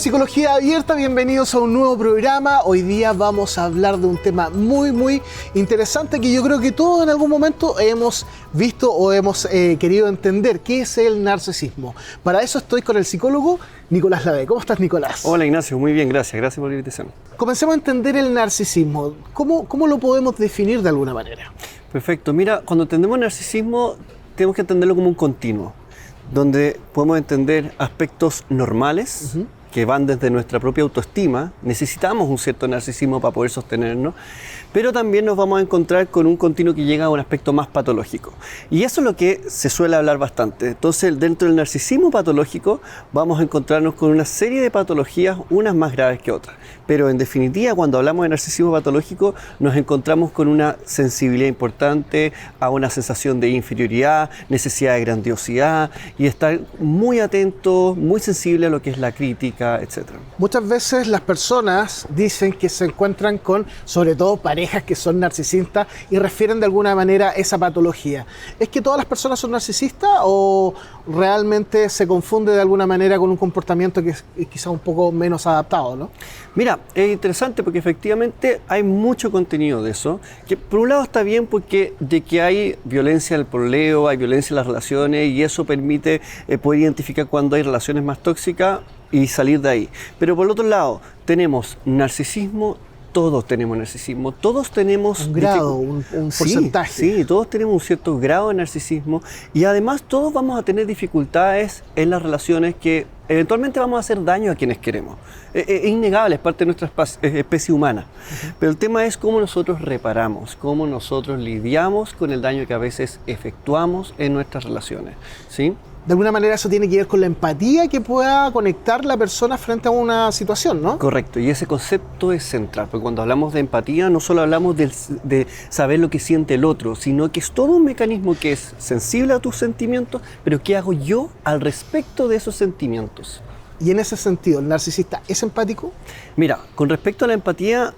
Psicología Abierta, bienvenidos a un nuevo programa. Hoy día vamos a hablar de un tema muy interesante que yo creo que todos en algún momento hemos visto o hemos querido entender, ¿qué es el narcisismo? Para eso estoy con el psicólogo Nicolás Lave. ¿Cómo estás, Nicolás? Hola, Ignacio, muy bien, gracias por la invitación. Comencemos a entender el narcisismo. ¿Cómo lo podemos definir de alguna manera? Perfecto, mira, cuando entendemos narcisismo tenemos que entenderlo como un continuo, donde podemos entender aspectos normales, que van desde nuestra propia autoestima. Necesitamos un cierto narcisismo para poder sostenernos, pero también nos vamos a encontrar con un continuo que llega a un aspecto más patológico. Y eso es lo que se suele hablar bastante. Entonces, dentro del narcisismo patológico, vamos a encontrarnos con una serie de patologías, unas más graves que otras. Pero en definitiva, cuando hablamos de narcisismo patológico, nos encontramos con una sensibilidad importante, a una sensación de inferioridad, necesidad de grandiosidad, y estar muy atento, muy sensible a lo que es la crítica, etc. Muchas veces las personas dicen que se encuentran con, sobre todo, parejas que son narcisistas y refieren de alguna manera esa patología. ¿Es que todas las personas son narcisistas o realmente se confunde de alguna manera con un comportamiento que es quizá un poco menos adaptado, ¿no? Mira, es interesante porque efectivamente hay mucho contenido de eso, que por un lado está bien porque de que hay violencia en el pololeo, hay violencia en las relaciones y eso permite poder identificar cuando hay relaciones más tóxicas y salir de ahí. Pero por el otro lado tenemos narcisismo. Todos tenemos narcisismo, todos tenemos... Un grado, un porcentaje. Sí, todos tenemos un cierto grado de narcisismo y además todos vamos a tener dificultades en las relaciones que eventualmente vamos a hacer daño a quienes queremos. Es innegable, es parte de nuestra especie humana. Pero el tema es cómo nosotros reparamos, cómo nosotros lidiamos con el daño que a veces efectuamos en nuestras relaciones, ¿sí? De alguna manera eso tiene que ver con la empatía que pueda conectar la persona frente a una situación, ¿no? Correcto, y ese concepto es central, porque cuando hablamos de empatía no solo hablamos de saber lo que siente el otro, sino que es todo un mecanismo que es sensible a tus sentimientos, pero ¿qué hago yo al respecto de esos sentimientos? Y en ese sentido, ¿el narcisista es empático? Mira, con respecto a la empatía,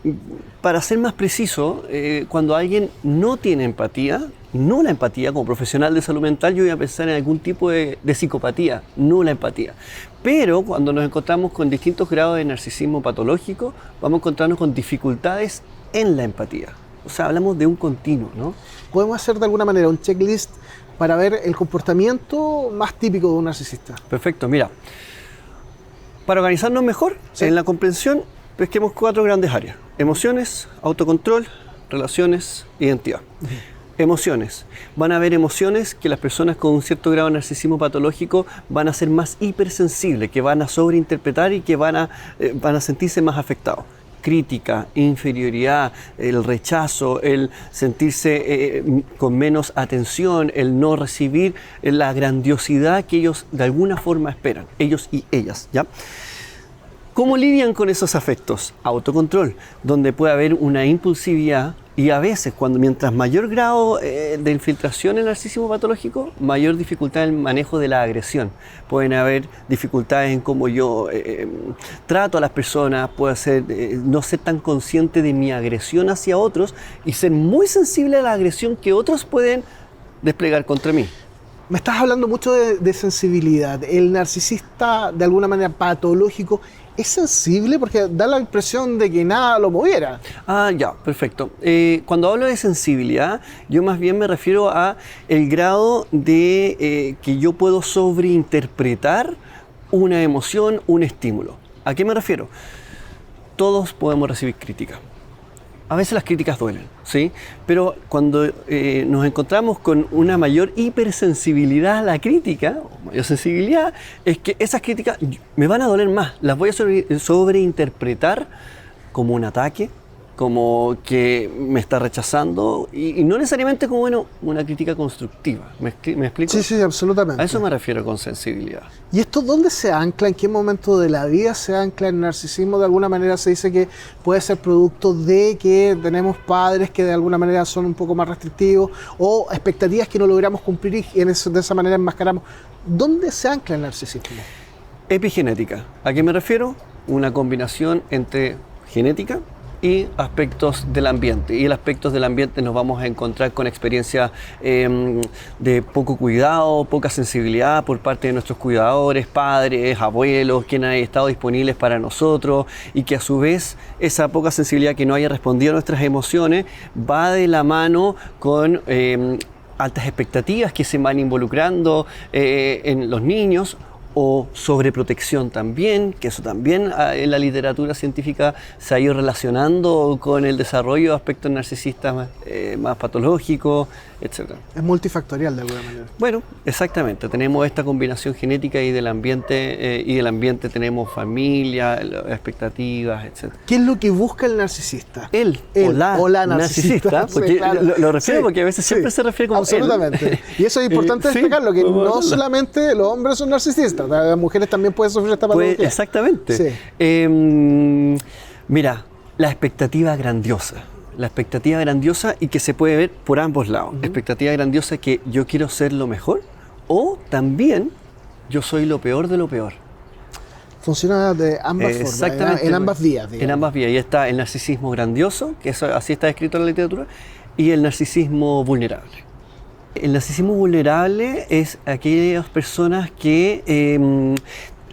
para ser más preciso, cuando alguien no tiene empatía, no la empatía, como profesional de salud mental, yo voy a pensar en algún tipo de psicopatía, no la empatía. Pero cuando nos encontramos con distintos grados de narcisismo patológico, vamos a encontrarnos con dificultades en la empatía. O sea, hablamos de un continuo, ¿no? ¿Podemos hacer de alguna manera un checklist para ver el comportamiento más típico de un narcisista? Perfecto, mira. Para organizarnos mejor, sí, en la comprensión, pesquemos 4 grandes áreas. Emociones, autocontrol, relaciones, identidad. Emociones. Van a haber emociones que las personas con un cierto grado de narcisismo patológico van a ser más hipersensibles, que van a sobreinterpretar y que van a sentirse más afectados. Crítica, inferioridad, el rechazo, el sentirse con menos atención, el no recibir la grandiosidad que ellos de alguna forma esperan, ellos y ellas, ¿ya? ¿Cómo lidian con esos afectos? Autocontrol, donde puede haber una impulsividad y a veces, mientras mayor grado de infiltración en el narcisismo patológico, mayor dificultad en el manejo de la agresión. Pueden haber dificultades en cómo yo trato a las personas, puedo no ser tan consciente de mi agresión hacia otros y ser muy sensible a la agresión que otros pueden desplegar contra mí. Me estás hablando mucho de sensibilidad. ¿El narcisista, de alguna manera patológico, es sensible? Porque da la impresión de que nada lo moviera. Ah, ya, perfecto. Cuando hablo de sensibilidad, yo más bien me refiero a el grado de que yo puedo sobreinterpretar una emoción, un estímulo. ¿A qué me refiero? Todos podemos recibir crítica. A veces las críticas duelen, ¿sí? Pero cuando nos encontramos con una mayor hipersensibilidad a la crítica, o mayor sensibilidad, es que esas críticas me van a doler más. Las voy a sobreinterpretar como un ataque, como que me está rechazando y no necesariamente como una crítica constructiva. ¿Me explico? Sí, absolutamente. A eso me refiero con sensibilidad. ¿Y esto dónde se ancla? ¿En qué momento de la vida se ancla el narcisismo? De alguna manera se dice que puede ser producto de que tenemos padres que de alguna manera son un poco más restrictivos o expectativas que no logramos cumplir y de esa manera enmascaramos. ¿Dónde se ancla el narcisismo? Epigenética. ¿A qué me refiero? Una combinación entre genética, y aspectos del ambiente. Y el aspectos del ambiente nos vamos a encontrar con experiencias de poco cuidado, poca sensibilidad por parte de nuestros cuidadores, padres, abuelos, quienes han estado disponibles para nosotros, y que a su vez esa poca sensibilidad que no haya respondido a nuestras emociones va de la mano con altas expectativas que se van involucrando en los niños, o sobreprotección también, que eso también en la literatura científica se ha ido relacionando con el desarrollo de aspectos narcisistas más patológicos, etc. Es multifactorial de alguna manera. Bueno, exactamente. Tenemos esta combinación genética y del ambiente tenemos familia, expectativas, etc. ¿Qué es lo que busca el narcisista? Él o la narcisista, porque sí, claro. lo refiero porque a veces siempre se refiere como absolutamente. Él. Y eso es importante destacarlo, que no solamente los hombres son narcisistas, las mujeres también pueden sufrir esta patología. Exactamente. Sí. Mira, la expectativa grandiosa. La expectativa grandiosa y que se puede ver por ambos lados. Expectativa grandiosa que yo quiero ser lo mejor, o también yo soy lo peor de lo peor. Funciona de ambas formas, en ambas vías. Digamos. En ambas vías. Y está el narcisismo grandioso, que eso, así está escrito en la literatura, y el narcisismo vulnerable. El narcisismo vulnerable es aquellas personas que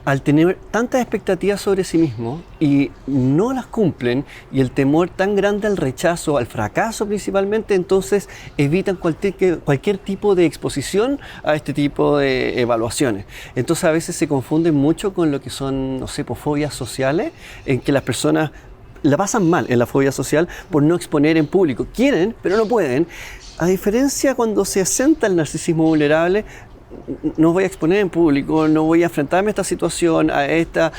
al tener tantas expectativas sobre sí mismos y no las cumplen, y el temor tan grande al rechazo, al fracaso principalmente, entonces evitan cualquier tipo de exposición a este tipo de evaluaciones. Entonces a veces se confunden mucho con lo que son, no sé, fobias sociales, en que las personas la pasan mal en la fobia social por no exponer en público. Quieren, pero no pueden. A diferencia cuando se asenta el narcisismo vulnerable, no voy a exponer en público, no voy a enfrentarme a esta situación, a esta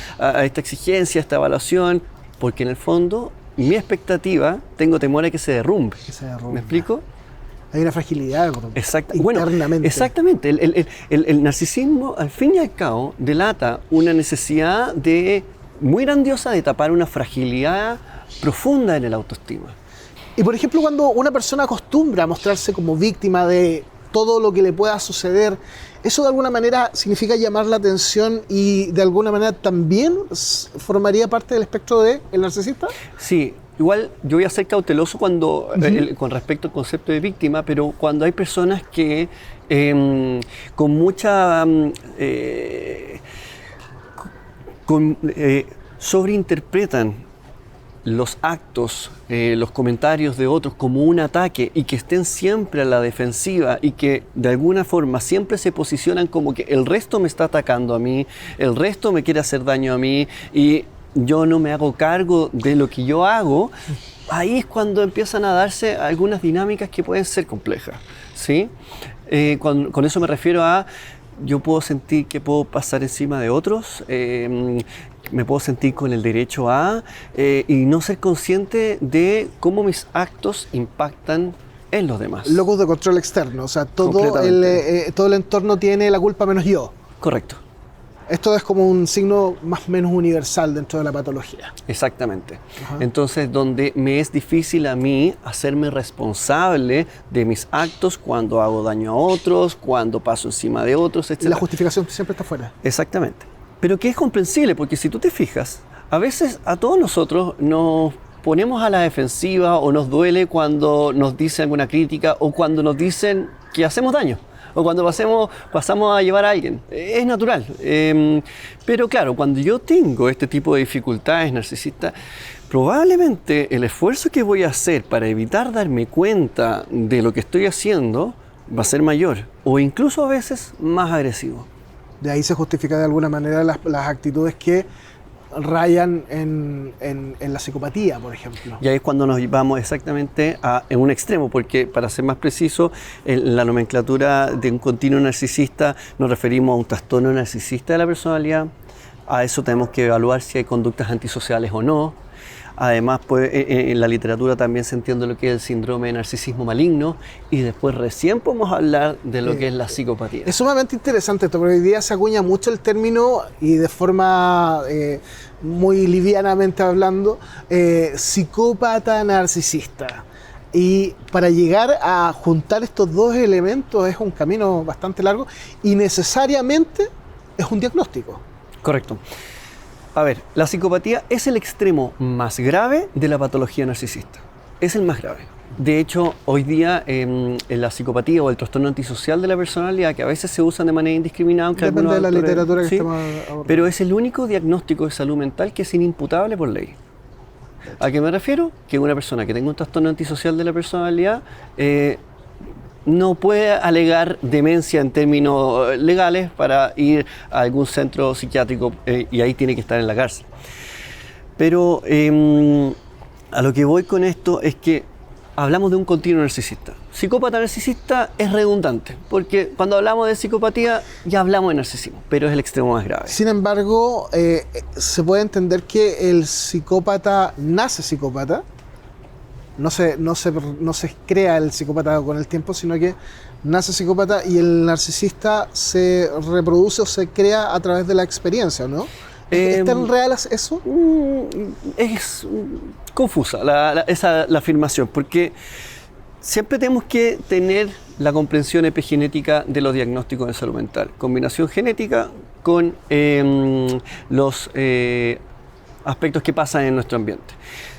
exigencia, a esta evaluación, porque en el fondo mi expectativa, tengo temor a que se derrumbe. ¿Me explico? Hay una fragilidad internamente. Bueno, exactamente. El narcisismo, al fin y al cabo, delata una necesidad muy grandiosa de tapar una fragilidad profunda en el autoestima. Y por ejemplo, cuando una persona acostumbra a mostrarse como víctima de todo lo que le pueda suceder, ¿eso de alguna manera significa llamar la atención y de alguna manera también formaría parte del espectro del narcisista? Sí, igual yo voy a ser cauteloso cuando con respecto al concepto de víctima, pero cuando hay personas que con mucha sobreinterpretan los actos, los comentarios de otros como un ataque, y que estén siempre a la defensiva y que de alguna forma siempre se posicionan como que el resto me está atacando a mí, el resto me quiere hacer daño a mí y yo no me hago cargo de lo que yo hago, ahí es cuando empiezan a darse algunas dinámicas que pueden ser complejas, ¿sí? Con eso me refiero a yo puedo sentir que puedo pasar encima de otros, me puedo sentir con el derecho a, y no ser consciente de cómo mis actos impactan en los demás. Locus de control externo, o sea, todo el entorno tiene la culpa menos yo. Correcto. Esto es como un signo más o menos universal dentro de la patología. Exactamente. Ajá. Entonces, donde me es difícil a mí hacerme responsable de mis actos cuando hago daño a otros, cuando paso encima de otros, etc. Y la justificación siempre está fuera. Exactamente. Pero que es comprensible, porque si tú te fijas, a veces a todos nosotros nos ponemos a la defensiva o nos duele cuando nos dicen alguna crítica o cuando nos dicen que hacemos daño. O cuando pasamos a llevar a alguien. Es natural. Pero claro, cuando yo tengo este tipo de dificultades narcisistas, probablemente el esfuerzo que voy a hacer para evitar darme cuenta de lo que estoy haciendo va a ser mayor, o incluso a veces más agresivo. De ahí se justifica de alguna manera las actitudes que rayan en la psicopatía, por ejemplo. Y ahí es cuando nos vamos exactamente en un extremo, porque para ser más preciso, en la nomenclatura de un continuo narcisista nos referimos a un trastorno narcisista de la personalidad. A eso tenemos que evaluar si hay conductas antisociales o no. Además, pues, en la literatura también se entiende lo que es el síndrome de narcisismo maligno, y después recién podemos hablar de lo que es la psicopatía. Es sumamente interesante esto, porque hoy día se acuña mucho el término, y de forma muy livianamente hablando, psicópata narcisista. Y para llegar a juntar estos dos elementos es un camino bastante largo y necesariamente es un diagnóstico. Correcto. A ver, la psicopatía es el extremo más grave de la patología narcisista. Es el más grave. De hecho, hoy día en la psicopatía o el trastorno antisocial de la personalidad, que a veces se usan de manera indiscriminada, aunque Depende de la literatura que sí, estemos abordando. pero es el único diagnóstico de salud mental que es inimputable por ley. ¿A qué me refiero? Que una persona que tenga un trastorno antisocial de la personalidad no puede alegar demencia en términos legales para ir a algún centro psiquiátrico y ahí tiene que estar en la cárcel. Pero a lo que voy con esto es que hablamos de un continuo narcisista. Psicópata narcisista es redundante, porque cuando hablamos de psicopatía ya hablamos de narcisismo, pero es el extremo más grave. Sin embargo, se puede entender que el psicópata nace psicópata. No se crea el psicópata con el tiempo, sino que nace psicópata y el narcisista se reproduce o se crea a través de la experiencia, ¿no? ¿Es tan real eso? Es confusa la afirmación, porque siempre tenemos que tener la comprensión epigenética de los diagnósticos de salud mental. Combinación genética con los aspectos que pasan en nuestro ambiente.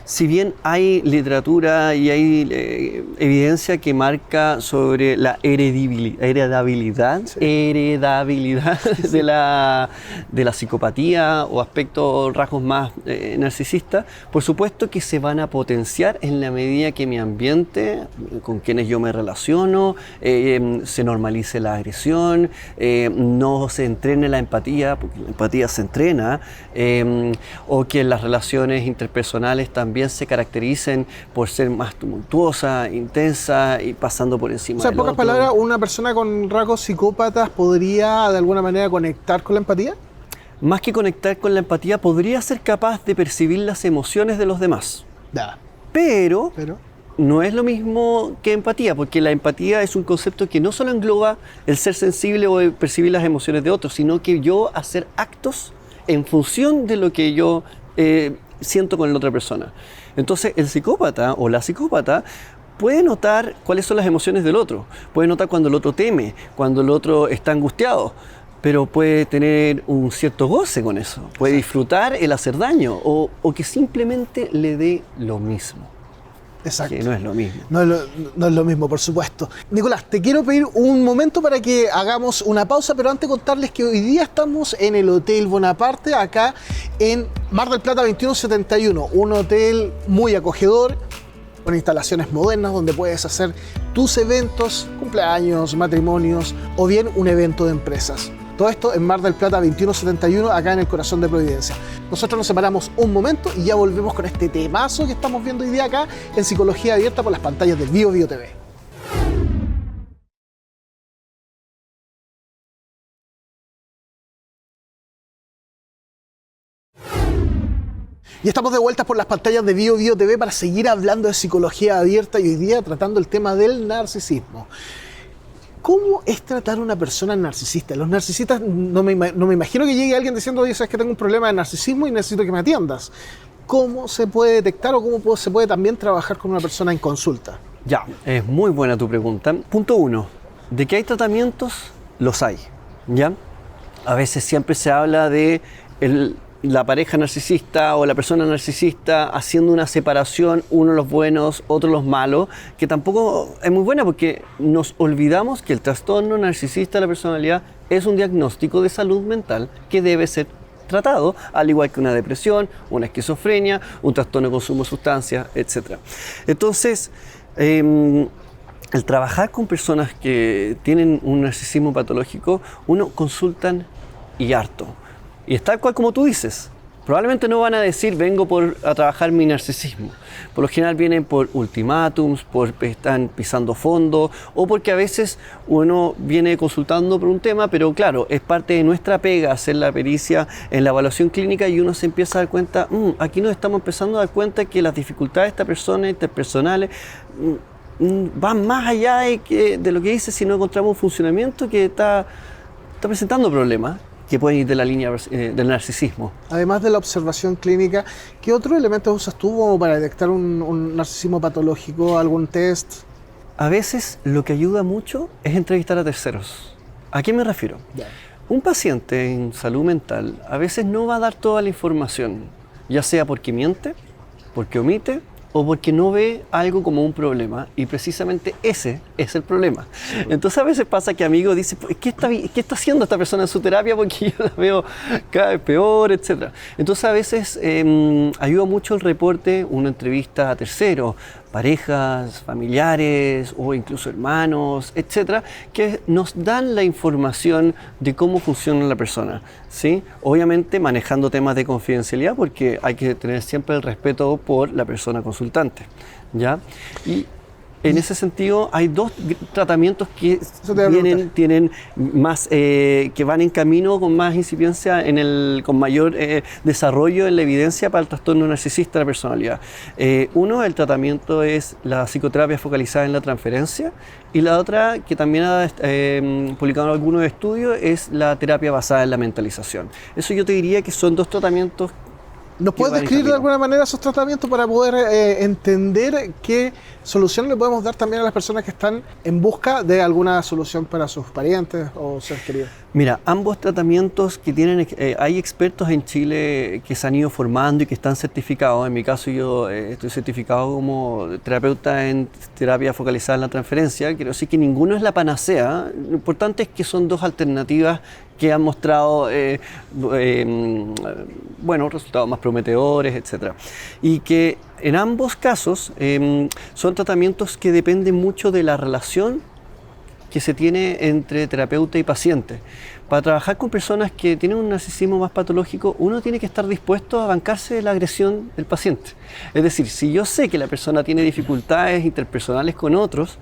Si bien hay literatura y hay evidencia que marca sobre la heredabilidad Sí. de la psicopatía o aspectos, rasgos más narcisistas, por supuesto que se van a potenciar en la medida que mi ambiente, con quienes yo me relaciono, se normalice la agresión, no se entrene la empatía, porque la empatía se entrena, o que las relaciones interpersonales también se caractericen por ser más tumultuosa, intensa y pasando por encima O sea, del en pocas otro. palabras, ¿una persona con rasgos psicópatas podría de alguna manera conectar con la empatía? Más que conectar con la empatía, podría ser capaz de percibir las emociones de los demás. Ya. Pero Pero no es lo mismo que empatía, porque la empatía es un concepto que no solo engloba el ser sensible o el percibir las emociones de otros, sino que yo hacer actos en función de lo que yo siento con la otra persona. Entonces, el psicópata o la psicópata puede notar cuáles son las emociones del otro, puede notar cuando el otro teme, cuando el otro está angustiado, pero puede tener un cierto goce con eso, puede disfrutar el hacer daño o que simplemente le dé lo mismo. exacto. Que no es lo mismo. No es lo mismo, por supuesto. Nicolás, te quiero pedir un momento para que hagamos una pausa, pero antes contarles que hoy día estamos en el Hotel Bonaparte, acá en Mar del Plata 2171, un hotel muy acogedor, con instalaciones modernas donde puedes hacer tus eventos, cumpleaños, matrimonios o bien un evento de empresas. Todo esto en Mar del Plata 2171, acá en el corazón de Providencia. Nosotros nos separamos un momento y ya volvemos con este temazo que estamos viendo hoy día acá en Psicología Abierta por las pantallas del Bio Bio TV. Y estamos de vuelta por las pantallas de Bio Bio TV para seguir hablando de Psicología Abierta y hoy día tratando el tema del narcisismo. ¿Cómo es tratar a una persona narcisista? Los narcisistas, no me imagino que llegue alguien diciendo, oye, sabes que tengo un problema de narcisismo y necesito que me atiendas. ¿Cómo se puede detectar o cómo se puede también trabajar con una persona en consulta? Ya, es muy buena tu pregunta. Punto 1. ¿De que hay tratamientos? Los hay, ¿ya? A veces siempre se habla de la pareja narcisista o la persona narcisista haciendo una separación, uno los buenos, otros los malos, que tampoco es muy buena porque nos olvidamos que el trastorno narcisista de la personalidad es un diagnóstico de salud mental que debe ser tratado, al igual que una depresión, una esquizofrenia, un trastorno de consumo de sustancias, etc. Entonces, el trabajar con personas que tienen un narcisismo patológico, uno consultan y harto. Y es tal cual como tú dices. Probablemente no van a decir, vengo a trabajar mi narcisismo. Por lo general vienen por ultimátums, porque están pisando fondo, o porque a veces uno viene consultando por un tema, pero claro, es parte de nuestra pega hacer la pericia en la evaluación clínica y uno se empieza a dar cuenta, aquí nos estamos empezando a dar cuenta que las dificultades de esta persona interpersonales van más allá de lo que dice si no encontramos un funcionamiento que está presentando problemas que pueden ir de la línea del narcisismo. Además de la observación clínica, ¿qué otros elementos usas tú como para detectar un narcisismo patológico? ¿Algún test? A veces lo que ayuda mucho es entrevistar a terceros. ¿A qué me refiero? Yeah. Un paciente en salud mental a veces no va a dar toda la información, ya sea porque miente, porque omite o porque no ve algo como un problema, y precisamente ese es el problema. Entonces a veces pasa que amigos dicen, ¿qué está haciendo esta persona en su terapia? Porque yo la veo cada vez peor, etc. Entonces a veces ayuda mucho el reporte, una entrevista a terceros, parejas, familiares o incluso hermanos, etcétera, que nos dan la información de cómo funciona la persona, ¿sí? Obviamente manejando temas de confidencialidad, porque hay que tener siempre el respeto por la persona consultante, ¿ya? Y en ese sentido hay dos tratamientos que tienen más, que van en camino con más incipiencia, con mayor desarrollo en la evidencia para el trastorno narcisista de la personalidad. Uno, el tratamiento es la psicoterapia focalizada en la transferencia, y la otra, que también ha publicado algunos estudios, es la terapia basada en la mentalización. Eso yo te diría que son dos tratamientos. ¿Nos puedes describir de alguna manera esos tratamientos para poder entender qué solución le podemos dar también a las personas que están en busca de alguna solución para sus parientes o seres queridos? Mira, ambos tratamientos que tienen, hay expertos en Chile que se han ido formando y que están certificados. En mi caso yo estoy certificado como terapeuta en terapia focalizada en la transferencia. Quiero decir que ninguno es la panacea. Lo importante es que son dos alternativas que han mostrado resultados más prometedores, etc. Y que en ambos casos son tratamientos que dependen mucho de la relación que se tiene entre terapeuta y paciente. Para trabajar con personas que tienen un narcisismo más patológico, uno tiene que estar dispuesto a bancarse de la agresión del paciente. Es decir, si yo sé que la persona tiene dificultades interpersonales con otros,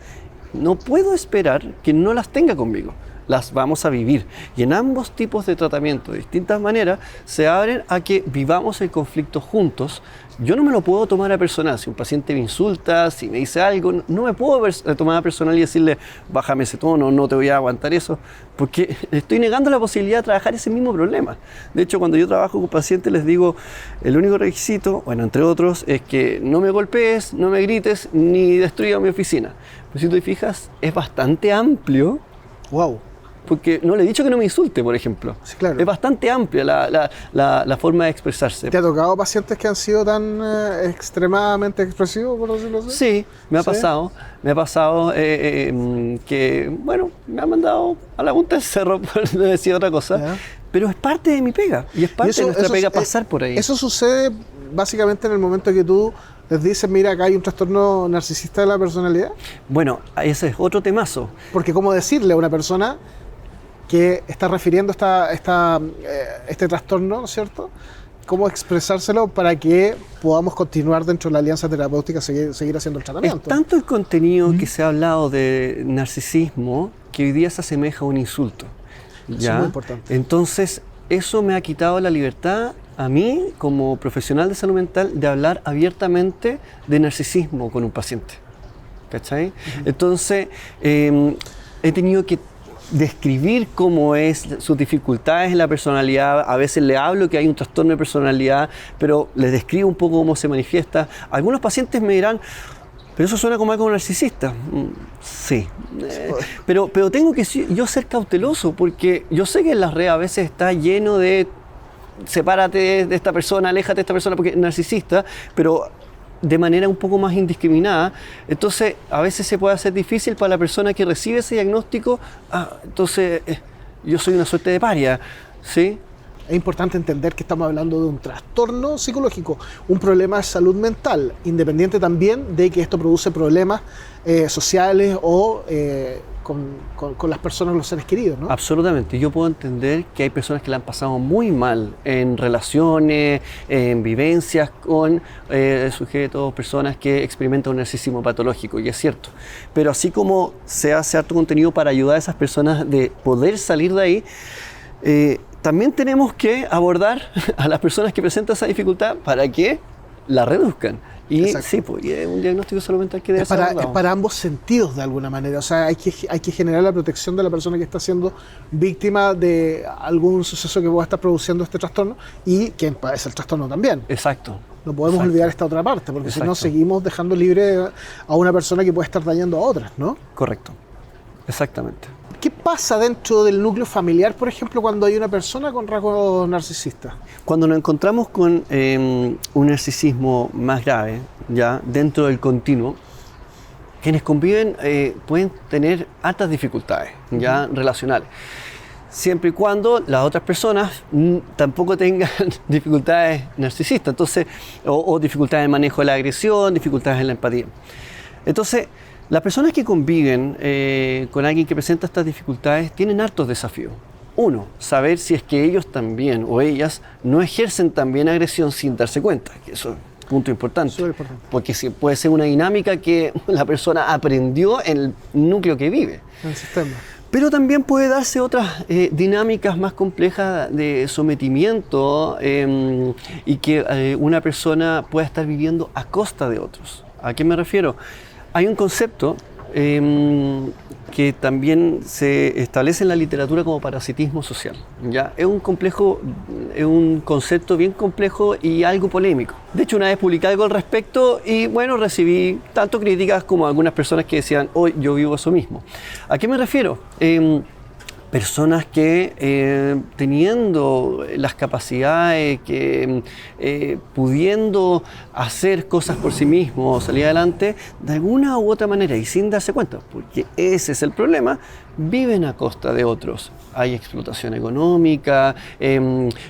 no puedo esperar que no las tenga conmigo. Las vamos a vivir. Y en ambos tipos de tratamiento, de distintas maneras, se abren a que vivamos el conflicto juntos. Yo no me lo puedo tomar a personal. Si un paciente me insulta, si me dice algo, no me puedo tomar a personal y decirle, bájame ese tono, no te voy a aguantar eso, porque estoy negando la posibilidad de trabajar ese mismo problema. De hecho, cuando yo trabajo con pacientes les digo, el único requisito, entre otros, es que no me golpees, no me grites, ni destruyas mi oficina. Pero si tú te fijas, es bastante amplio. ¡Wow! Porque no le he dicho que no me insulte, por ejemplo. Sí, claro. Es bastante amplia la forma de expresarse. ¿Te ha tocado pacientes que han sido tan extremadamente expresivos, por decirlo así? Sí, me ha pasado. Me ha pasado que, me han mandado a la punta del cerro, por no decir otra cosa. ¿Ya? Pero es parte de mi pega. Y es parte de nuestra pega pasar por ahí. Eso sucede básicamente en el momento que tú les dices, mira, acá hay un trastorno narcisista de la personalidad. Bueno, ese es otro temazo. Porque ¿cómo decirle a una persona que está refiriendo este trastorno, ¿no es cierto? ¿Cómo expresárselo para que podamos continuar dentro de la alianza terapéutica, seguir haciendo el tratamiento? Es tanto el contenido que se ha hablado de narcisismo que hoy día se asemeja a un insulto. ¿Ya? Eso es muy importante. Entonces, eso me ha quitado la libertad a mí, como profesional de salud mental, de hablar abiertamente de narcisismo con un paciente. ¿Cachai? Entonces, he tenido que describir cómo es sus dificultades en la personalidad. A veces le hablo que hay un trastorno de personalidad, pero les describo un poco cómo se manifiesta. Algunos pacientes me dirán, pero eso suena como algo narcisista. Sí, pero tengo que yo ser cauteloso, porque yo sé que en las redes a veces está lleno de sepárate de esta persona, aléjate de esta persona porque es narcisista, pero de manera un poco más indiscriminada. Entonces a veces se puede hacer difícil para la persona que recibe ese diagnóstico. Entonces yo soy una suerte de paria, ¿sí? Es importante entender que estamos hablando de un trastorno psicológico, un problema de salud mental, independiente también de que esto produce problemas sociales o con las personas, los seres queridos, ¿no? Absolutamente. Yo puedo entender que hay personas que la han pasado muy mal en relaciones, en vivencias con sujetos, personas que experimentan un narcisismo patológico, y es cierto. Pero así como se hace harto contenido para ayudar a esas personas de poder salir de ahí, también tenemos que abordar a las personas que presentan esa dificultad para que la reduzcan. Y exacto. Sí, pues, y es un diagnóstico de salud mental que debe ser abordado. Es para ambos sentidos, de alguna manera. O sea, hay que generar la protección de la persona que está siendo víctima de algún suceso que pueda estar produciendo este trastorno, y quien padece el trastorno también. Exacto. No podemos olvidar esta otra parte, porque si no seguimos dejando libre a una persona que puede estar dañando a otras, ¿no? Correcto. Exactamente. ¿Qué pasa dentro del núcleo familiar, por ejemplo, cuando hay una persona con rasgos narcisistas? Cuando nos encontramos con un narcisismo más grave, ya dentro del continuo, quienes conviven pueden tener altas dificultades ya relacionales, siempre y cuando las otras personas tampoco tengan dificultades narcisistas, entonces, o dificultades en el manejo de la agresión, dificultades en la empatía. Entonces, las personas que conviven con alguien que presenta estas dificultades tienen hartos desafíos. Uno, saber si es que ellos también o ellas no ejercen también agresión sin darse cuenta, que eso es un punto importante, porque puede ser una dinámica que la persona aprendió en el núcleo que vive. En el sistema. Pero también puede darse otras dinámicas más complejas de sometimiento y que una persona pueda estar viviendo a costa de otros. ¿A qué me refiero? Hay un concepto que también se establece en la literatura como parasitismo social. ¿Ya? Es un concepto bien complejo y algo polémico. De hecho, una vez publiqué algo al respecto y bueno, recibí tanto críticas como algunas personas que decían, hoy yo vivo eso mismo. ¿A qué me refiero? Personas que teniendo las capacidades, pudiendo hacer cosas por sí mismos, salir adelante, de alguna u otra manera y sin darse cuenta, porque ese es el problema, viven a costa de otros. Hay explotación económica,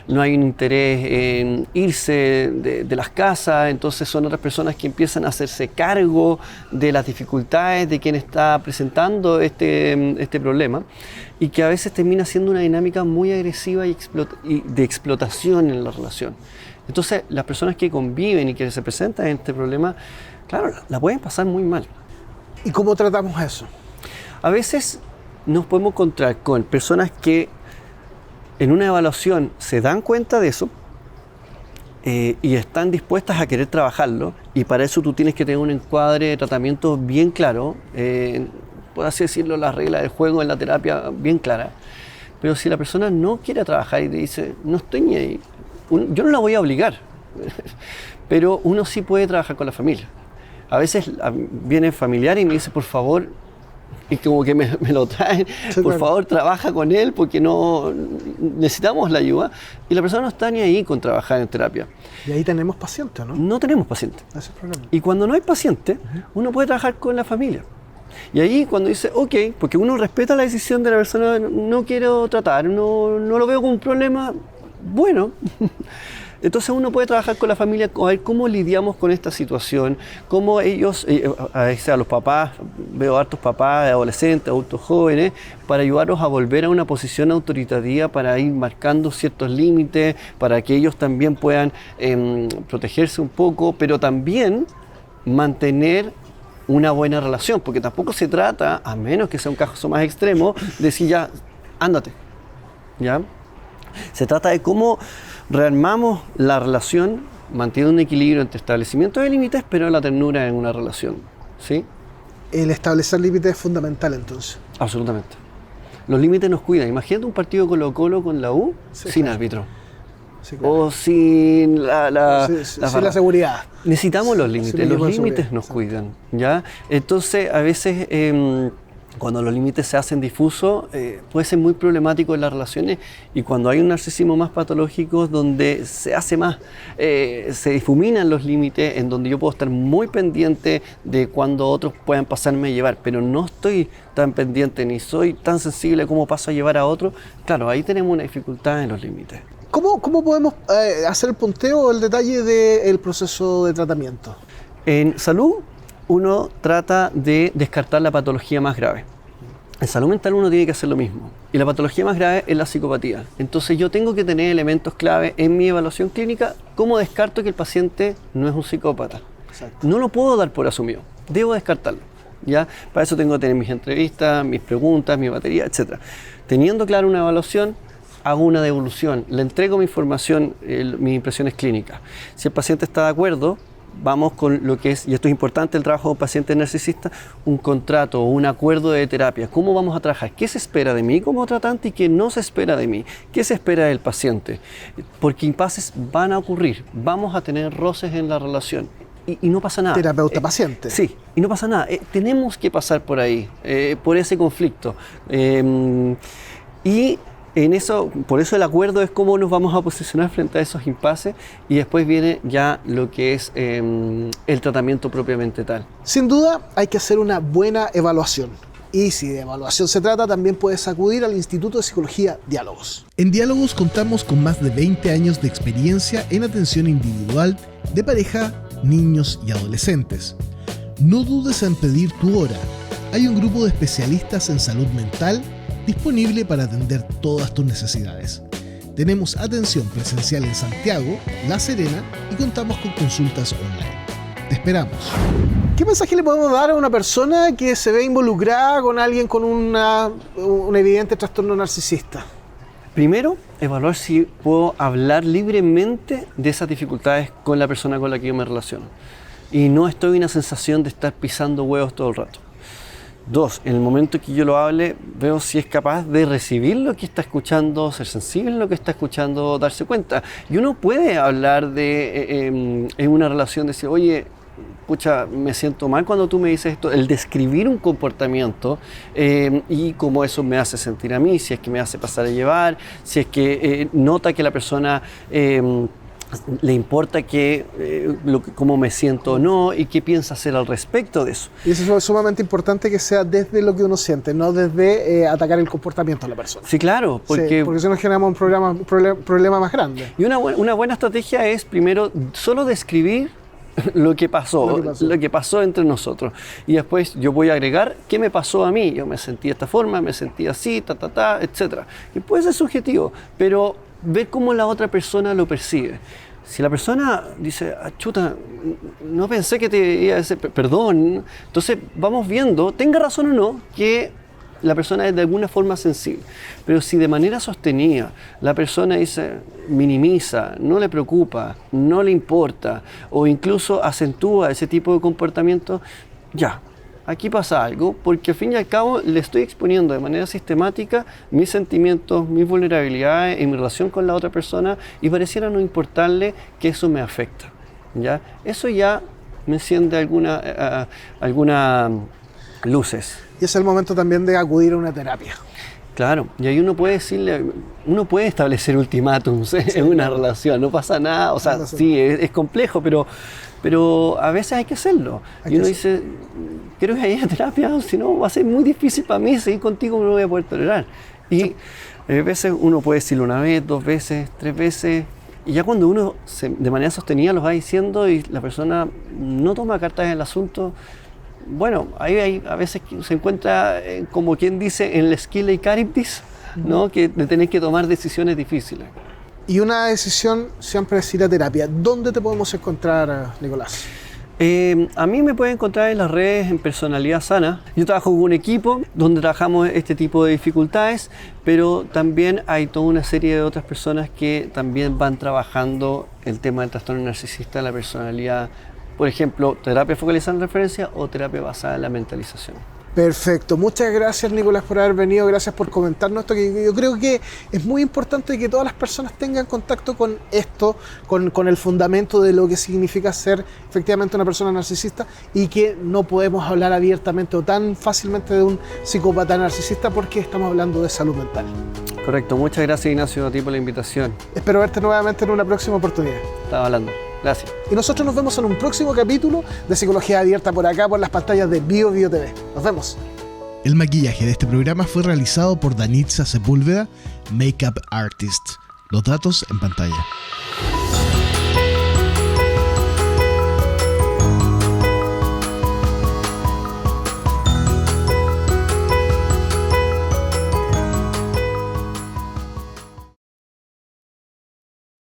no hay un interés en irse de las casas, entonces son otras personas que empiezan a hacerse cargo de las dificultades de quien está presentando este problema y que a veces termina siendo una dinámica muy agresiva y de explotación en la relación. Entonces, las personas que conviven y que se presentan en este problema, claro, la pueden pasar muy mal. ¿Y cómo tratamos eso? A veces nos podemos encontrar con personas que en una evaluación se dan cuenta de eso y están dispuestas a querer trabajarlo, y para eso tú tienes que tener un encuadre de tratamiento bien claro, por así decirlo, las reglas del juego en la terapia bien claras. Pero si la persona no quiere trabajar y te dice, no estoy ni ahí, yo no la voy a obligar, pero uno sí puede trabajar con la familia. A veces viene familiar y me dice, por favor, y como que me lo traen, sí, por favor trabaja con él porque no necesitamos la ayuda, y la persona no está ni ahí con trabajar en terapia. Y ahí tenemos pacientes, ¿no? No tenemos pacientes. Ese es el problema. Y cuando no hay paciente, uno puede trabajar con la familia. Y ahí cuando dice, ok, porque uno respeta la decisión de la persona, no quiero tratar, no lo veo como un problema, bueno. Entonces uno puede trabajar con la familia, a ver cómo lidiamos con esta situación, cómo ellos, a veces a los papás, veo hartos papás, adolescentes, adultos jóvenes, para ayudarlos a volver a una posición autoritativa, para ir marcando ciertos límites, para que ellos también puedan protegerse un poco, pero también mantener una buena relación, porque tampoco se trata, a menos que sea un caso más extremo, de decir ya, ándate, ¿ya? Se trata de cómo rearmamos la relación, manteniendo un equilibrio entre establecimiento de límites, pero la ternura en una relación, ¿sí? El establecer límites es fundamental, entonces. Absolutamente. Los límites nos cuidan. Imagínate un partido Colo-Colo con la U, sí, sin árbitro. Sí, claro. O sin la seguridad. Necesitamos los límites. Los límites nos cuidan, ¿ya? Entonces, a veces, cuando los límites se hacen difusos, puede ser muy problemático en las relaciones, y cuando hay un narcisismo más patológico, donde se hace más, se difuminan los límites, en donde yo puedo estar muy pendiente de cuando otros puedan pasarme a llevar, pero no estoy tan pendiente ni soy tan sensible como paso a llevar a otros, claro, ahí tenemos una dificultad en los límites. ¿Cómo podemos hacer el punteo o el detalle del proceso de tratamiento? En salud, uno trata de descartar la patología más grave. En salud mental uno tiene que hacer lo mismo. Y la patología más grave es la psicopatía. Entonces yo tengo que tener elementos clave en mi evaluación clínica. ¿Cómo descarto que el paciente no es un psicópata? Exacto. No lo puedo dar por asumido. Debo descartarlo, ¿ya? Para eso tengo que tener mis entrevistas, mis preguntas, mi batería, etc. Teniendo claro una evaluación, hago una devolución. Le entrego mi información, mis impresiones clínicas. Si el paciente está de acuerdo, vamos con lo que es, y esto es importante, el trabajo de un paciente narcisista, un contrato o un acuerdo de terapia. ¿Cómo vamos a trabajar? ¿Qué se espera de mí como tratante y qué no se espera de mí? ¿Qué se espera del paciente? Porque impases van a ocurrir, vamos a tener roces en la relación. y no pasa nada. Terapeuta-paciente. Sí, y no pasa nada. Tenemos que pasar por ahí, por ese conflicto. Y en eso, por eso el acuerdo es cómo nos vamos a posicionar frente a esos impases, y después viene ya lo que es el tratamiento propiamente tal. Sin duda hay que hacer una buena evaluación. Y si de evaluación se trata, también puedes acudir al Instituto de Psicología Diálogos. En Diálogos contamos con más de 20 años de experiencia en atención individual de pareja, niños y adolescentes. No dudes en pedir tu hora. Hay un grupo de especialistas en salud mental disponible para atender todas tus necesidades. Tenemos atención presencial en Santiago, La Serena y contamos con consultas online. Te esperamos. ¿Qué mensaje le podemos dar a una persona que se ve involucrada con alguien con un evidente trastorno narcisista? Primero, evaluar si puedo hablar libremente de esas dificultades con la persona con la que yo me relaciono. Y no estoy en una sensación de estar pisando huevos todo el rato. Dos, en el momento que yo lo hable, veo si es capaz de recibir lo que está escuchando, ser sensible en lo que está escuchando, darse cuenta. Y uno puede hablar en una relación, decir, oye, pucha, me siento mal cuando tú me dices esto, el describir un comportamiento y cómo eso me hace sentir a mí, si es que me hace pasar a llevar, si es que nota que la persona le importa cómo me siento o no, y qué piensa hacer al respecto de eso. Y eso es sumamente importante, que sea desde lo que uno siente, no desde atacar el comportamiento de la persona. Sí, claro, porque si no generamos un problema más grande. Y una buena estrategia es primero solo describir lo que pasó entre nosotros, y después yo voy a agregar qué me pasó a mí. Yo me sentí de esta forma, me sentí así, etcétera. Y puede ser subjetivo, pero ver cómo la otra persona lo percibe. Si la persona dice, chuta, no pensé que te iba a decir perdón, entonces vamos viendo, tenga razón o no, que la persona es de alguna forma sensible. Pero si de manera sostenida la persona dice, minimiza, no le preocupa, no le importa, o incluso acentúa ese tipo de comportamiento, ya, aquí pasa algo, porque al fin y al cabo le estoy exponiendo de manera sistemática mis sentimientos, mis vulnerabilidades en mi relación con la otra persona, y pareciera no importarle que eso me afecta, ¿ya? Eso ya me enciende algunas luces. Y es el momento también de acudir a una terapia. Claro, y ahí uno puede establecer ultimátums en una relación, no pasa nada, o sea, sí, es complejo, pero a veces hay que hacerlo. Y uno dice, quiero que haya terapia, si no va a ser muy difícil para mí, seguir contigo no lo voy a poder tolerar. Y a veces uno puede decirlo una vez, 2 veces, 3 veces, y ya cuando uno de manera sostenida lo va diciendo y la persona no toma cartas en el asunto, bueno, ahí a veces se encuentra, como quien dice, en la esquila y caribdis, ¿no? Que tenés que tomar decisiones difíciles. Y una decisión siempre es ir a terapia. ¿Dónde te podemos encontrar, Nicolás? A mí me pueden encontrar en las redes en Personalidad Sana. Yo trabajo con un equipo donde trabajamos este tipo de dificultades, pero también hay toda una serie de otras personas que también van trabajando el tema del trastorno narcisista de la personalidad. Por ejemplo, terapia focalizada en referencia o terapia basada en la mentalización. Perfecto. Muchas gracias, Nicolás, por haber venido. Gracias por comentarnos esto, que yo creo que es muy importante que todas las personas tengan contacto con esto, con el fundamento de lo que significa ser efectivamente una persona narcisista, y que no podemos hablar abiertamente o tan fácilmente de un psicópata narcisista porque estamos hablando de salud mental. Correcto. Muchas gracias, Ignacio, a ti por la invitación. Espero verte nuevamente en una próxima oportunidad. Estaba hablando. Gracias. Y nosotros nos vemos en un próximo capítulo de Psicología Abierta por acá, por las pantallas de BioBio TV. Nos vemos. El maquillaje de este programa fue realizado por Danitza Sepúlveda, Makeup Artist. Los datos en pantalla.